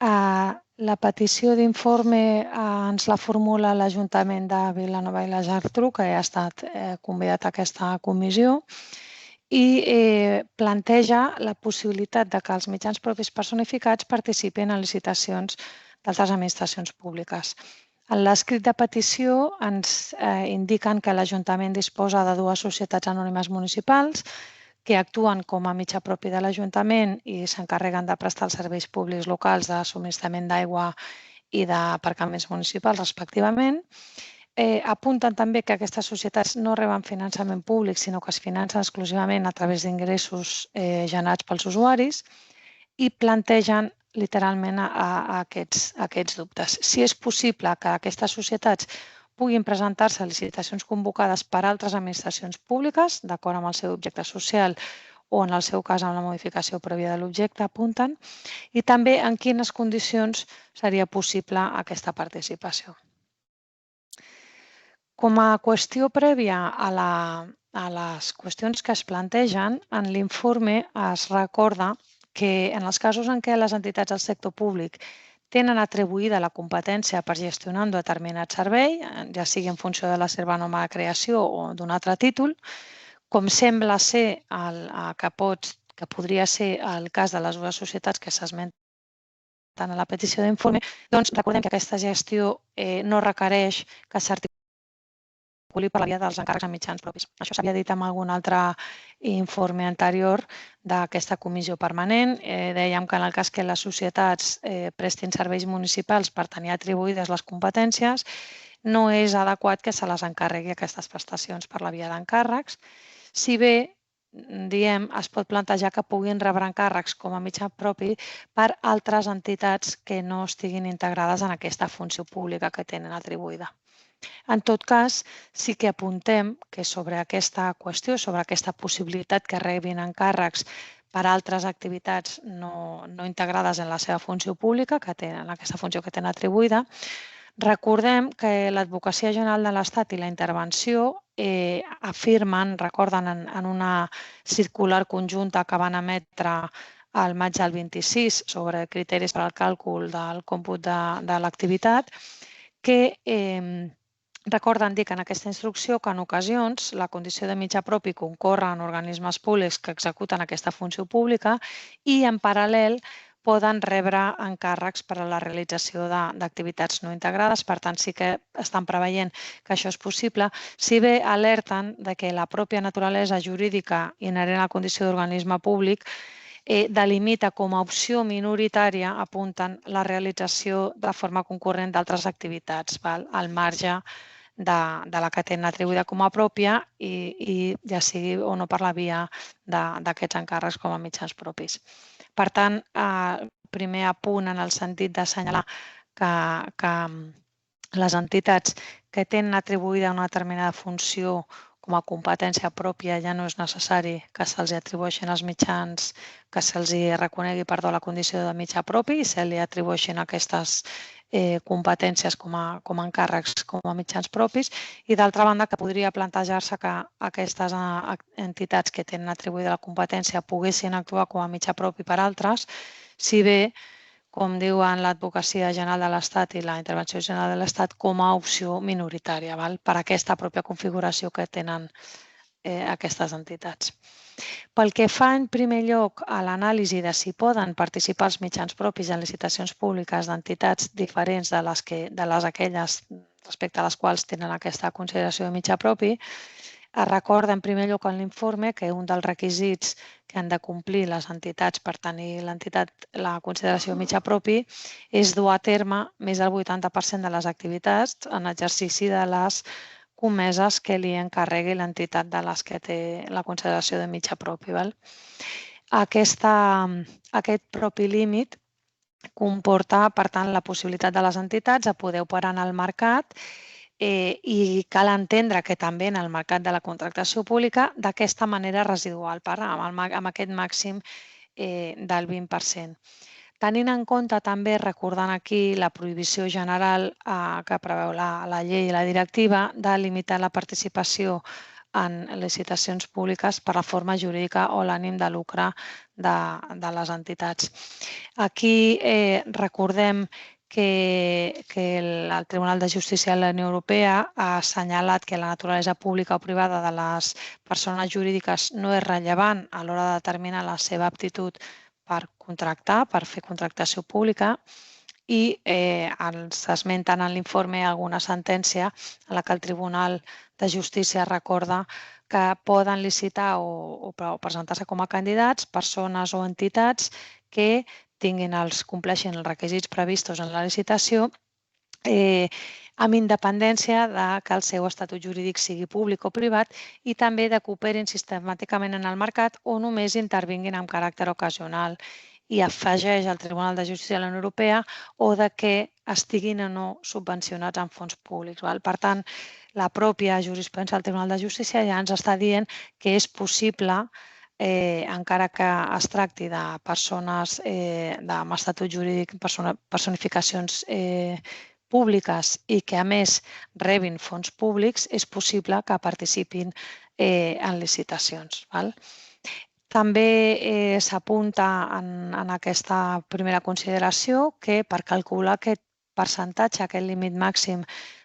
La petició d'informe ens la formula l'Ajuntament de Vilanova i la Geltrú, que ja ha estat convidat a aquesta comissió, i planteja la possibilitat de que els mitjans propis personificats participin en licitacions d'altres administracions públiques. En l'escrit de petició ens indiquen que l'Ajuntament disposa de 2 societats anònimes municipals que actuen com a mitjà propi de l'Ajuntament i s'encarreguen de prestar els serveis públics locals de subministrament d'aigua i d'aparcaments municipals, respectivament. Apunten també que aquestes societats no reben finançament públic, sinó que es financen exclusivament a través d'ingressos generats pels usuaris i plantegen literalment aquests dubtes. Si és possible que aquestes societats puguin presentar-se a licitacions convocades per altres administracions públiques, d'acord amb el seu objecte social o, en el seu cas, amb la modificació prèvia de l'objecte, apunten, i també en quines condicions seria possible aquesta participació. Com a qüestió prèvia a les qüestions que es plantegen, en l'informe es recorda que en els casos en què les entitats del sector públic tenen atribuïda la competència per gestionar un determinat servei, ja sigui en funció de la seva norma de creació o d'un altre títol, com sembla ser que podria ser el cas de les 2 societats que s'esmenten a la petició d'informe, doncs recordem que aquesta gestió no requereix que s'articuli per la via dels encàrrecs a mitjans propis. Això s'havia dit en algun altre informe anterior d'aquesta comissió permanent. Dèiem que en el cas que les societats prestin serveis municipals per tenir atribuïdes les competències, no és adequat que se les encarregui aquestes prestacions per la via d'encàrrecs, si bé diem, es pot plantejar que puguin rebre encàrrecs com a mitjà propi per altres entitats que no estiguin integrades en aquesta funció pública que tenen atribuïda. En tot cas, sí que apuntem que sobre aquesta qüestió, sobre aquesta possibilitat que rebin encàrrecs per altres activitats no integrades en la seva funció pública, en aquesta funció que tenen atribuïda, recordem que l'Advocacia General de l'Estat i la intervenció afirmen, recorden en una circular conjunta que van emetre al maig del 26 sobre criteris per al càlcul del còmput de l'activitat, que recorden dir que en aquesta instrucció que en ocasions la condició de mitjà propi concorre en organismes públics que executen aquesta funció pública i en paral·lel poden rebre encàrrecs per a la realització d'activitats no integrades. Per tant, sí que estan preveient que això és possible, si bé alerten que la pròpia naturalesa jurídica inherent a la condició d'organisme públic delimita com a opció minoritària, apunten, la realització de forma concurrent d'altres activitats, al marge de la que tenen atribuïda com a pròpia i ja sigui o no per la via d'aquests encàrrecs com a mitjans propis. Per tant, primer apunt en el sentit d'assenyalar que les entitats que tenen atribuïda una determinada funció com a competència pròpia ja no és necessari que se'ls atribueixin els mitjans, que se'ls reconegui la condició de mitjà propi i se li atribueixin aquestes competències com a encàrrecs, com a mitjans propis, i d'altra banda que podria plantejar-se que aquestes entitats que tenen atribuïda la competència poguessin actuar com a mitjà propi per altres, si bé, com diuen l'Advocacia General de l'Estat i la Intervenció General de l'Estat, com a opció minoritària, per aquesta pròpia configuració que tenen aquestes entitats. Pel que fa, en primer lloc, a l'anàlisi de si poden participar els mitjans propis en licitacions públiques d'entitats diferents de les aquelles respecte a les quals tenen aquesta consideració de mitjà propi, es recorda en primer lloc en l'informe que un dels requisits que han de complir les entitats per tenir la consideració de mitjà propi és dur a terme més del 80% de les activitats en exercici de les comeses que li encarregui l'entitat de les que té la consideració de mitjà propi. Aquest propi límit comporta, per tant, la possibilitat de les entitats de poder operar en el mercat i cal entendre que també en el mercat de la contractació pública d'aquesta manera residual, amb aquest màxim del 20%. Tenint en compte també, recordant aquí la prohibició general que preveu la llei i la directiva de limitar la participació en licitacions públiques per la forma jurídica o l'ànim de lucre de les entitats. Aquí recordem que el Tribunal de Justícia de la Unió Europea ha assenyalat que la naturalesa pública o privada de les persones jurídiques no és rellevant a l'hora de determinar la seva aptitud per contractar, per fer contractació pública, i ens esmenten en l'informe alguna sentència en la que el Tribunal de Justícia recorda que poden licitar o presentar-se com a candidats persones o entitats que compleixin els requisits previstos en la licitació amb independència de que el seu estatut jurídic sigui públic o privat i també de que operin sistemàticament en el mercat o només intervinguin amb caràcter ocasional. I afegeix el Tribunal de Justícia de la Unió Europea o de que estiguin o no subvencionats amb fons públics. Per tant, la pròpia jurisprudència del Tribunal de Justícia ja ens està dient que és possible, encara que es tracti de persones amb estatut jurídic, personificacions públiques i que a més rebin fons públics, és possible que participin en licitacions. També s'apunta en aquesta primera consideració que per calcular aquest percentatge, aquest límit màxim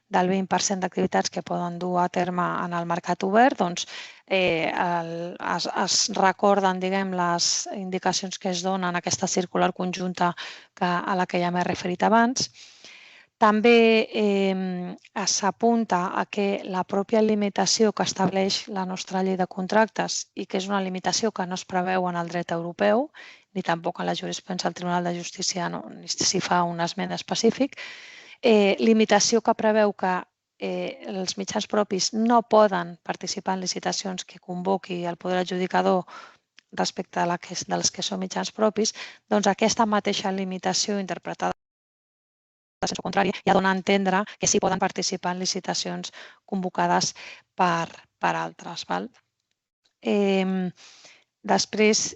del 20% d'activitats que poden dur a terme en el mercat obert, doncs es recorden les indicacions que es donen en aquesta circular conjunta a la que ja m'he referit abans. També s'apunta a que la pròpia limitació que estableix la nostra llei de contractes i que és una limitació que no es preveu en el dret europeu, ni tampoc en la jurisprudència del Tribunal de Justícia, ni s'hi fa un esment específic, limitació que preveu que els mitjans propis no poden participar en licitacions que convoqui el poder adjudicador respecte a les que són mitjans propis, doncs aquesta mateixa limitació interpretada en sensu contrari ja dona a entendre que sí poden participar en licitacions convocades per altres. Després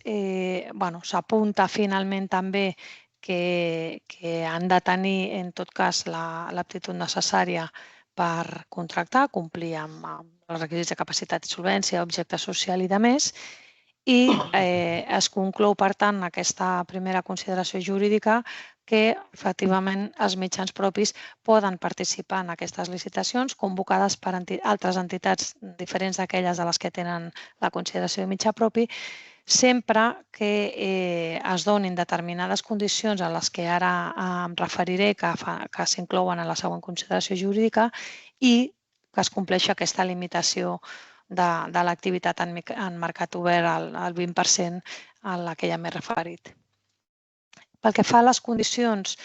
s'apunta finalment també que han de tenir en tot cas l'aptitud necessària per contractar, complir amb els requisits de capacitat i solvència, objecte social i de més, i es conclou, per tant, aquesta primera consideració jurídica que efectivament els mitjans propis poden participar en aquestes licitacions convocades per altres entitats diferents d'aquelles de les que tenen la consideració de mitjà propi, sempre que es donin determinades condicions a les que ara em referiré que s'inclouen en la següent consideració jurídica i que es compleixi aquesta limitació de l'activitat en mercat obert al 20% a la que ja m'he referit. Pel que fa a les condicions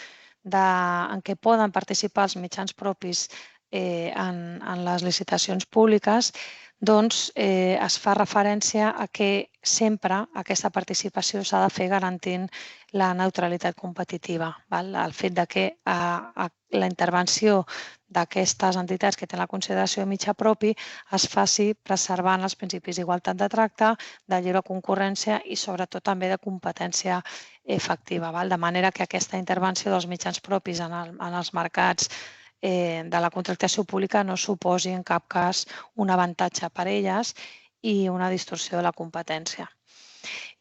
en què poden participar els mitjans propis en les licitacions públiques, doncs es fa referència a que sempre aquesta participació s'ha de fer garantint la neutralitat competitiva. El fet que la intervenció d'aquestes entitats que tenen la consideració de mitjà propi es faci preservant els principis d'igualtat de tracte, de lliure concurrència i sobretot també de competència efectiva, de manera que aquesta intervenció dels mitjans propis en els mercats de la contractació pública no suposi en cap cas un avantatge per a elles i una distorsió de la competència.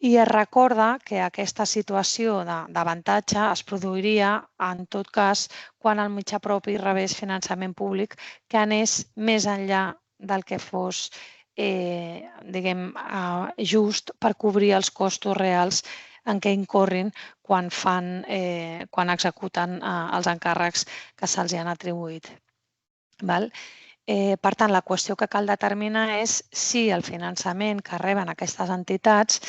I es recorda que aquesta situació d'avantatge es produiria en tot cas quan el mitjà propi rebés finançament públic que anés més enllà del que fos just per cobrir els costos reals en què incorrin quan executen els encàrrecs que se'ls han atribuït. Per tant, la qüestió que cal determinar és si el finançament que reben aquestes entitats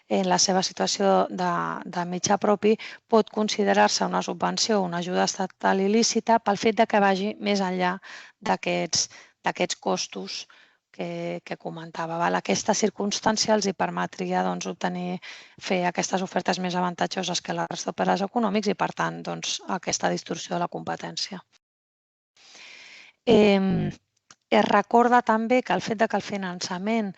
en la seva situació de mitjà propi pot considerar-se una subvenció o una ajuda estatal il·lícita pel fet que vagi més enllà d'aquests costos que comentava. Aquesta circumstància els permetria fer aquestes ofertes més avantatjoses que la resta d'operadors econòmics i, per tant, aquesta distorsió de la competència. Es recorda també que el fet que el finançament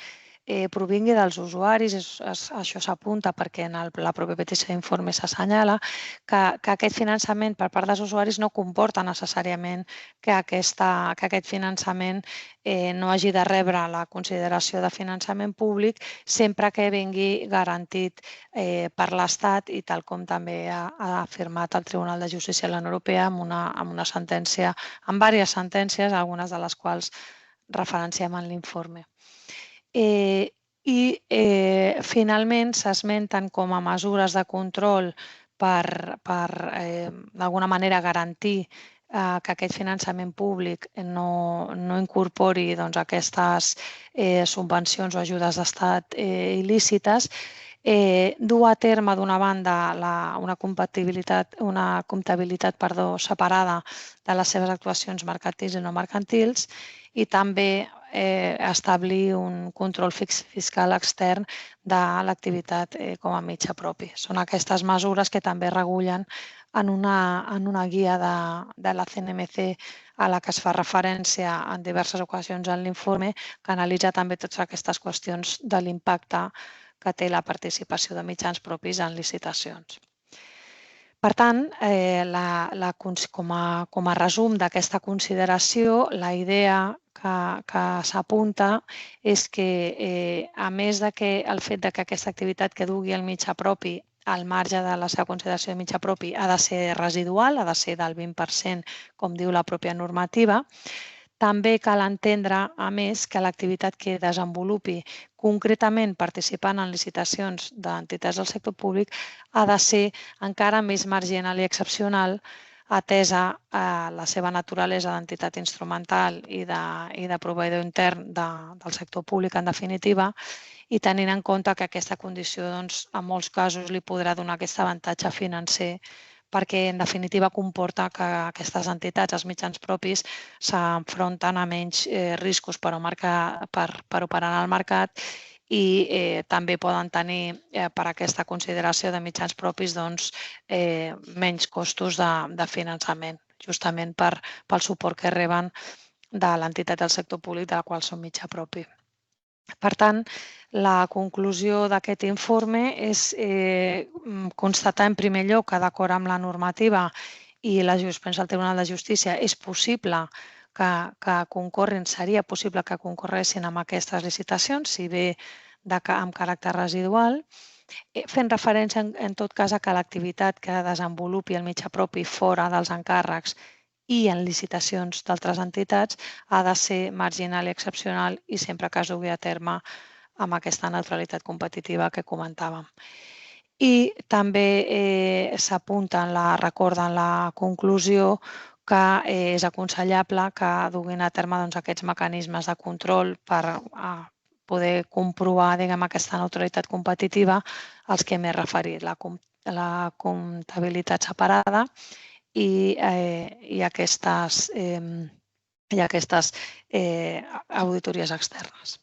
provingui dels usuaris, això s'apunta perquè en la pròpia petició d'informe s'assenyala que aquest finançament per part dels usuaris no comporta necessàriament que aquest finançament no hagi de rebre la consideració de finançament públic sempre que vingui garantit per l'Estat i tal com també ha afirmat el Tribunal de Justícia de la Unió Europea amb una sentència, amb diverses sentències, algunes de les quals referenciem en l'informe. Finalment s'esmenten com a mesures de control per d'alguna manera garantir que aquest finançament públic no incorpori aquestes subvencions o ajudes d'estat il·lícites, dur a terme d'una banda una comptabilitat separada de les seves actuacions mercantils i no mercantils i també establir un control fiscal extern de l'activitat com a mitjà propi. Són aquestes mesures que també regulen en una guia de la CNMC a la que es fa referència en diverses ocasions en l'informe, que analitza també totes aquestes qüestions de l'impacte que té la participació de mitjans propis en licitacions. Per tant, com a resum d'aquesta consideració, la idea que s'apunta és que, a més de que el fet que aquesta activitat que dugui el mitjà propi al marge de la seva consideració de mitjà propi ha de ser residual, ha de ser del 20%, com diu la pròpia normativa, també cal entendre, a més, que l'activitat que desenvolupi concretament participant en licitacions d'entitats del sector públic ha de ser encara més marginal i excepcional atesa la seva naturalesa d'entitat instrumental i de proveïdor intern del sector públic, en definitiva, i tenint en compte que aquesta condició en molts casos li podrà donar aquest avantatge financer perquè en definitiva comporta que aquestes entitats, els mitjans propis, s'enfronten a menys riscos per operar en el mercat i també poden tenir per aquesta consideració de mitjans propis menys costos de finançament, justament pel suport que reben de l'entitat del sector públic de la qual són mitjà propi. Per tant, la conclusió d'aquest informe és constatar en primer lloc que d'acord amb la normativa i la jurisprudència del Tribunal de Justícia és possible que concorrin, seria possible que concorressin amb aquestes licitacions, si bé amb caràcter residual, fent referència en tot cas a que l'activitat que desenvolupi el mitjà propi fora dels encàrrecs i en licitacions d'altres entitats ha de ser marginal i excepcional i sempre que es dugui a terme amb aquesta neutralitat competitiva que comentàvem. I també recorda en la conclusió que és aconsellable que duguin a terme aquests mecanismes de control per poder comprovar aquesta neutralitat competitiva als que m'he referit, la comptabilitat separada i aquestes auditories externes.